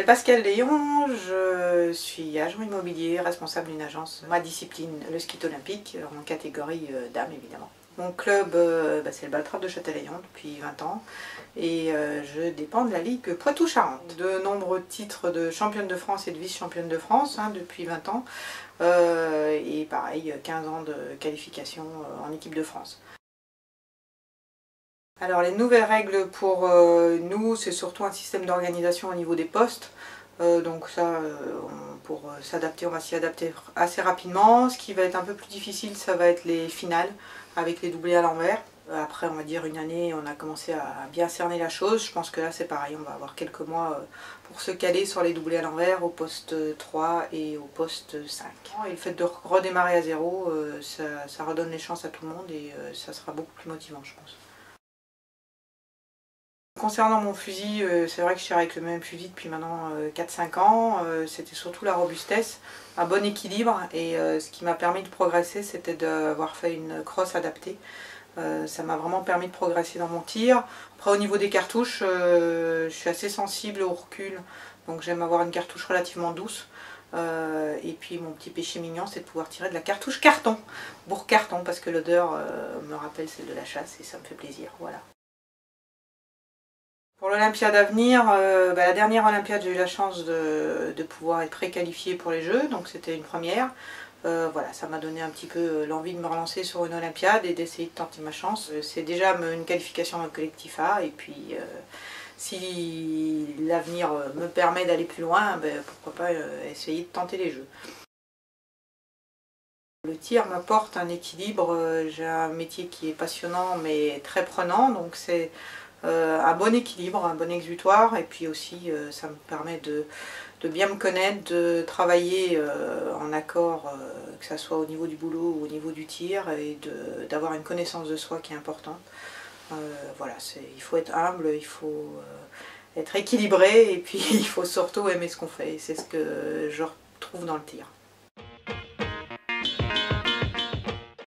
Pascal Léon, je suis agent immobilier, responsable d'une agence. Ma discipline, le ski olympique, en catégorie dames évidemment. Mon club, c'est le Baltrap de Châtelaillon depuis 20 ans et je dépends de la Ligue Poitou-Charentes. De nombreux titres de championne de France et de vice-championne de France depuis 20 ans et pareil 15 ans de qualification en équipe de France. Alors les nouvelles règles pour nous, c'est surtout un système d'organisation au niveau des postes. Donc ça, pour s'adapter, on va s'y adapter assez rapidement. Ce qui va être un peu plus difficile, ça va être les finales avec les doublés à l'envers. Après, on va dire une année, on a commencé à bien cerner la chose. Je pense que là, c'est pareil, on va avoir quelques mois pour se caler sur les doublés à l'envers au poste 3 et au poste 5. Et le fait de redémarrer à zéro, ça redonne les chances à tout le monde et ça sera beaucoup plus motivant, je pense. Concernant mon fusil, c'est vrai que je tire avec le même fusil depuis maintenant 4-5 ans. C'était surtout la robustesse, un bon équilibre et ce qui m'a permis de progresser, c'était d'avoir fait une crosse adaptée. Ça m'a vraiment permis de progresser dans mon tir. Après au niveau des cartouches, je suis assez sensible au recul, donc j'aime avoir une cartouche relativement douce. Et puis mon petit péché mignon, c'est de pouvoir tirer de la cartouche carton, bourre carton, parce que l'odeur me rappelle celle de la chasse et ça me fait plaisir. Voilà. Pour l'Olympiade à venir, la dernière Olympiade, j'ai eu la chance de pouvoir être préqualifiée pour les Jeux, donc c'était une première. Voilà, ça m'a donné un petit peu l'envie de me relancer sur une Olympiade et d'essayer de tenter ma chance. C'est déjà une qualification dans le collectif A, et puis si l'avenir me permet d'aller plus loin, pourquoi pas essayer de tenter les Jeux. Le tir m'apporte un équilibre, j'ai un métier qui est passionnant mais très prenant, donc c'est un bon équilibre, un bon exutoire, et puis aussi ça me permet de bien me connaître, de travailler en accord, que ce soit au niveau du boulot ou au niveau du tir, et d'avoir une connaissance de soi qui est importante. Voilà, il faut être humble, il faut être équilibré, et puis il faut surtout aimer ce qu'on fait, et c'est ce que je retrouve dans le tir.